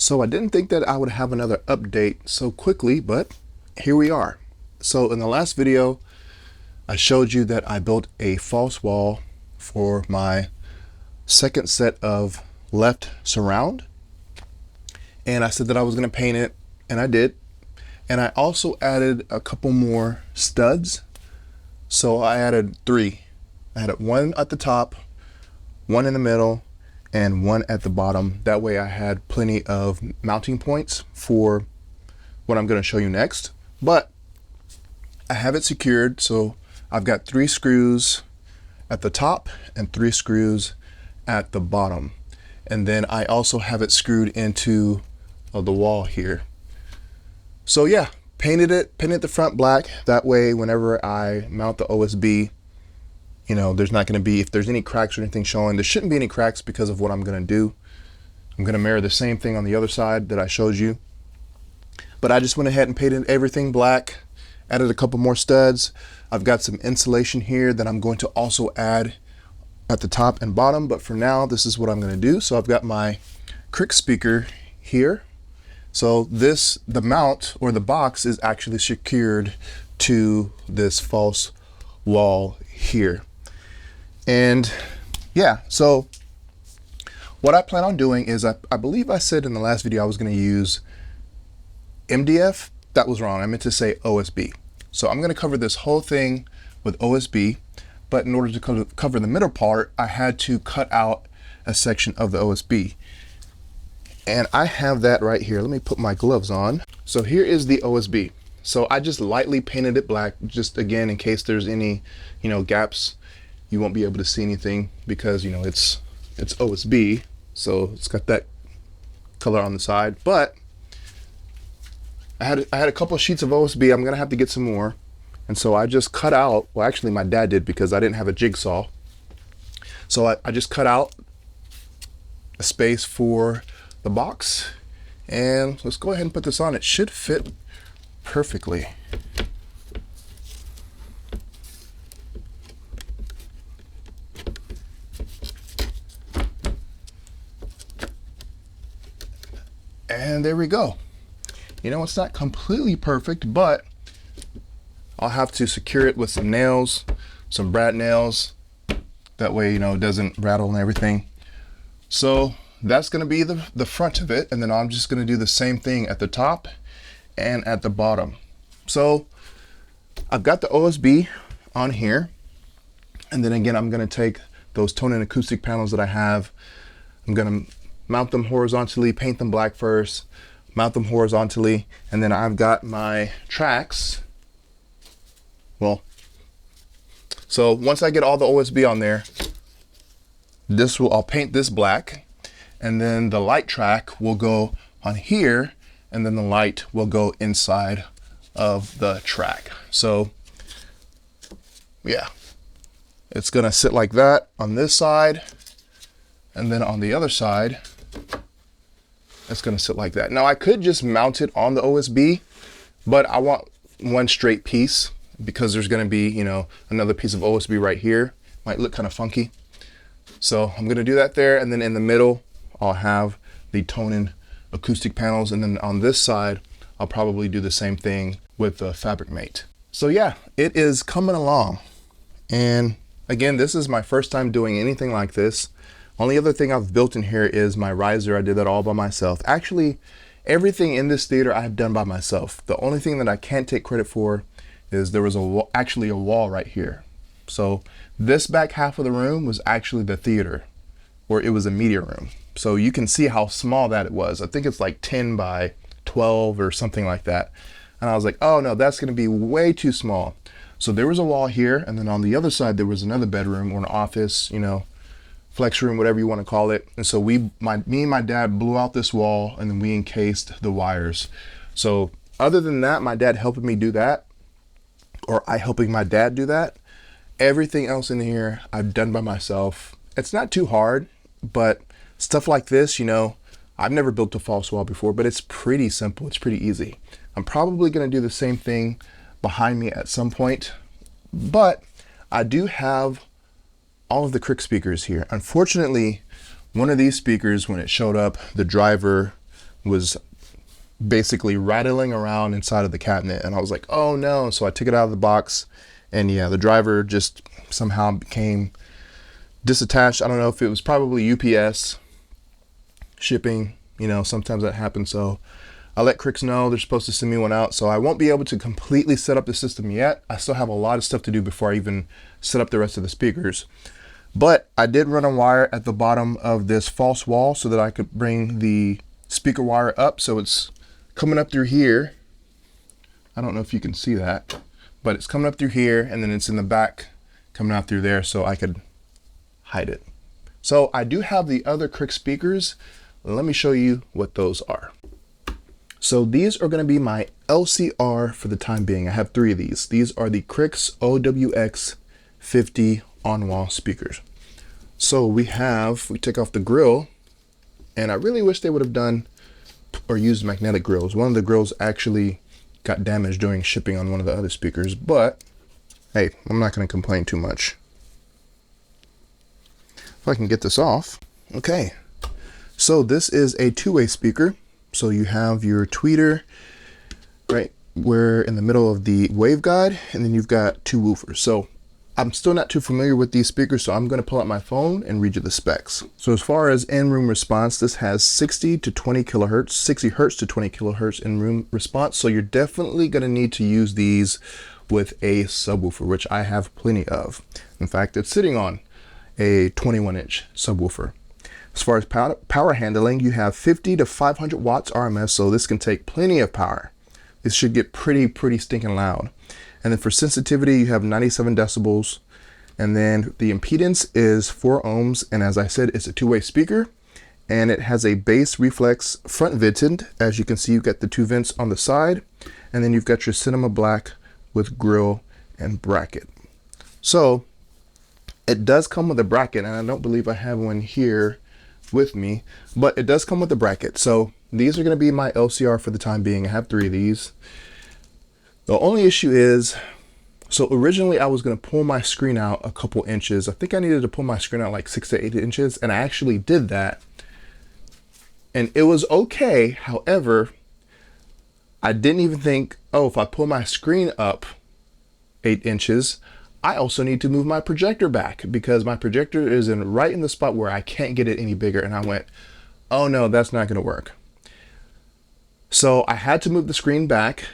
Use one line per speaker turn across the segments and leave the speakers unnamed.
So I didn't think that I would have another update so quickly, but here we are. So in the last video, I showed you that I built a false wall for my second set of left surround. And I said that I was going to paint it, and I did. And I also added a couple more studs. So I added 3. I added 1 at the top, 1 in the middle, and 1 at the bottom. That way I had plenty of mounting points for what I'm going to show you next. But I have it secured, so I've got 3 screws at the top and 3 screws at the bottom. And then I also have it screwed into the wall here. So yeah, painted the front black. That way whenever I mount the OSB, you know, there's not going to be, if there's any cracks or anything showing, there shouldn't be any cracks because of what I'm going to do. I'm going to mirror the same thing on the other side that I showed you. But I just went ahead and painted everything black, added a couple more studs. I've got some insulation here that I'm going to also add at the top and bottom. But for now, this is what I'm going to do. So I've got my KRIX speaker here. So this, the mount or the box is actually secured to this false wall here. And yeah, so what I plan on doing is I believe I said in the last video I was going to use MDF. That was wrong. I meant to say OSB. So I'm going to cover this whole thing with OSB, but in order to cover the middle part, I had to cut out a section of the OSB. And I have that right here. Let me put my gloves on. So here is the OSB. So I just lightly painted it black, just again, in case there's any, you know, gaps. You won't be able to see anything because, you know, it's OSB. So it's got that color on the side. But I had a couple of sheets of OSB. I'm gonna have to get some more. And so I just cut out, well, actually my dad did because I didn't have a jigsaw. So I just cut out a space for the box, and let's go ahead and put this on. It should fit perfectly. And there we go. You know, it's not completely perfect, but I'll have to secure it with some nails, some brad nails. That way, you know, it doesn't rattle and everything. So that's going to be the front of it, and then I'm just going to do the same thing at the top and at the bottom. So I've got the OSB on here, and then again I'm going to take those tone and acoustic panels that I have. I'm going to mount them horizontally, paint them black first, mount them horizontally, and then I've got my tracks. Well, so once I get all the OSB on there, I'll paint this black. And then the light track will go on here, and then the light will go inside of the track. So yeah, it's gonna sit like that on this side, and then on the other side, it's gonna sit like that. Now I could just mount it on the OSB, but I want one straight piece because there's gonna be, you know, another piece of OSB right here. Might look kind of funky. So I'm gonna do that there, and then in the middle, I'll have the tone and acoustic panels, and then on this side I'll probably do the same thing with the fabric mate. So yeah, it is coming along. And again, this is my first time doing anything like this. Only other thing I've built in here is my riser. I did that all by myself. Actually, everything in this theater I have done by myself. The only thing that I can't take credit for is there was actually a wall right here. So this back half of the room was actually the theater, or it was a media room. So you can see how small that it was. I think it's like 10 by 12 or something like that. And I was like, oh no, that's gonna be way too small. So there was a wall here, and then on the other side, there was another bedroom or an office, you know, flex room, whatever you wanna call it. And so me and my dad blew out this wall, and then we encased the wires. So other than that, my dad helping me do that, or I helping my dad do that, everything else in here I've done by myself. It's not too hard, but stuff like this, you know, I've never built a false wall before, but it's pretty simple. It's pretty easy. I'm probably going to do the same thing behind me at some point, but I do have all of the KRIX speakers here. Unfortunately, one of these speakers, when it showed up, the driver was basically rattling around inside of the cabinet, and I was like, oh no. So I took it out of the box, and yeah, the driver just somehow became disattached. I don't know if it was probably UPS shipping, you know, sometimes that happens. So I let KRIX know they're supposed to send me one out, so I won't be able to completely set up the system yet. I still have a lot of stuff to do before I even set up the rest of the speakers. But I did run a wire at the bottom of this false wall so that I could bring the speaker wire up. So it's coming up through here. I don't know if you can see that, but it's coming up through here, and then it's in the back coming out through there so I could hide it. So I do have the other KRIX speakers. Let me show you what those are. So these are going to be my LCR for the time being. I have 3 of these. These are the KRIX OWX50 on-wall speakers. So we take off the grill, and I really wish they would have done or used magnetic grills. One of the grills actually got damaged during shipping on one of the other speakers, but hey, I'm not going to complain too much. If I can get this off. Okay, so this is a 2-way speaker. So you have your tweeter right where in the middle of the waveguide, and then you've got 2 woofers. So I'm still not too familiar with these speakers, so I'm going to pull out my phone and read you the specs. So as far as in-room response, this has 60 to 20 kilohertz, 60 hertz to 20 kilohertz in-room response. So you're definitely going to need to use these with a subwoofer, which I have plenty of. In fact, it's sitting on a 21-inch subwoofer. As far as power handling, you have 50 to 500 watts RMS, so this can take plenty of power. This should get pretty stinking loud. And then for sensitivity, you have 97 decibels. And then the impedance is 4 ohms. And as I said, it's a 2-way speaker. And it has a bass reflex front vented. As you can see, you've got the 2 vents on the side. And then you've got your cinema black with grill and bracket. So it does come with a bracket, and I don't believe I have one here with me, but it does come with a bracket. So these are going to be my LCR for the time being. I have 3 of these. The only issue is, so originally I was going to pull my screen out a couple inches. I think I needed to pull my screen out like 6 to 8 inches, and I actually did that, and it was okay. However, I didn't even think, oh, if I pull my screen up 8 inches, I also need to move my projector back, because my projector is right in the spot where I can't get it any bigger. And I went, oh no, that's not going to work. So I had to move the screen back,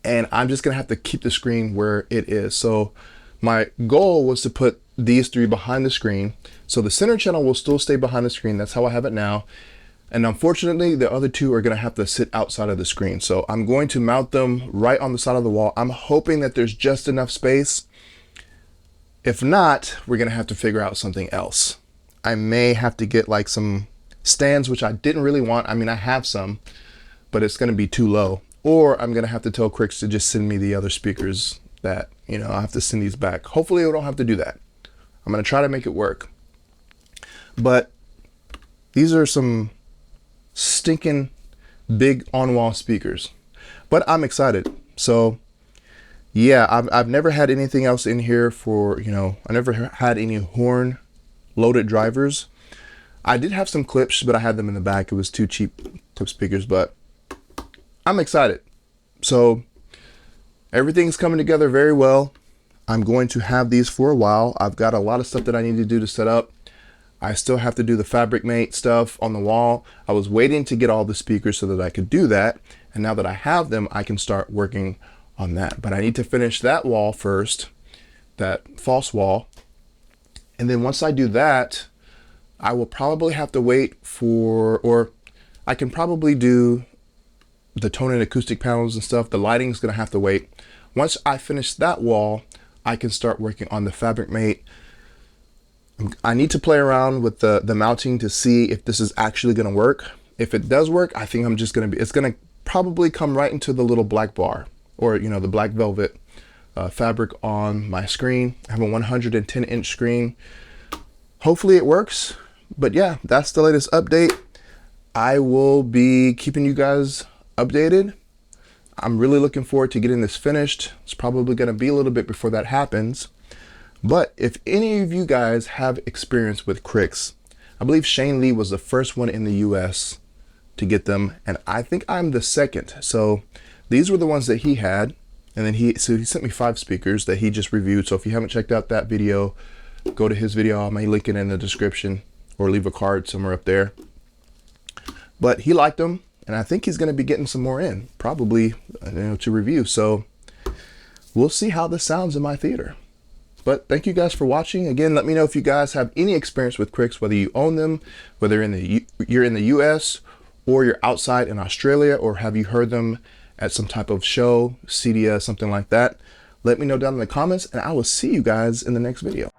and I'm just going to have to keep the screen where it is. So my goal was to put these 3 behind the screen. So the center channel will still stay behind the screen. That's how I have it now. And unfortunately, the other 2 are going to have to sit outside of the screen. So I'm going to mount them right on the side of the wall. I'm hoping that there's just enough space. If not, we're going to have to figure out something else. I may have to get like some stands, which I didn't really want. I mean, I have some, but it's going to be too low. Or I'm going to have to tell KRIX to just send me the other speakers that, you know, I have to send these back. Hopefully I don't have to do that. I'm going to try to make it work. But these are some stinking big on-wall speakers, but I'm excited. So yeah, I've never had anything else in here for, you know, I never had any horn loaded drivers. I did have some clips, but I had them in the back. It was 2 cheap clip speakers, but I'm excited. So everything's coming together very well. I'm going to have these for a while. I've got a lot of stuff that I need to do to set up. I still have to do the fabric mate stuff on the wall. I was waiting to get all the speakers so that I could do that. And now that I have them, I can start working on that. But I need to finish that wall first, that false wall. And then once I do that, I will probably have to wait for, or I can probably do the tone and acoustic panels and stuff. The lighting is going to have to wait. Once I finish that wall, I can start working on the fabric mate. I need to play around with the mounting to see if this is actually going to work. If it does work, I think I'm just going to be, it's going to probably come right into the little black bar, or, you know, the black velvet fabric on my screen. I have a 110-inch screen. Hopefully it works. But yeah, that's the latest update. I will be keeping you guys updated. I'm really looking forward to getting this finished. It's probably going to be a little bit before that happens. But if any of you guys have experience with KRIX, I believe Shane Lee was the first one in the US to get them, and I think I'm the second. So these were the ones that he had, and then he sent me 5 speakers that he just reviewed. So if you haven't checked out that video, go to his video. I may link it in the description or leave a card somewhere up there. But he liked them, and I think he's going to be getting some more in, probably, to review. So we'll see how this sounds in my theater. But thank you guys for watching. Again, let me know if you guys have any experience with Crics, whether you own them, whether you're in the US or you're outside in Australia, or have you heard them at some type of show, CEDIA, something like that. Let me know down in the comments, and I will see you guys in the next video.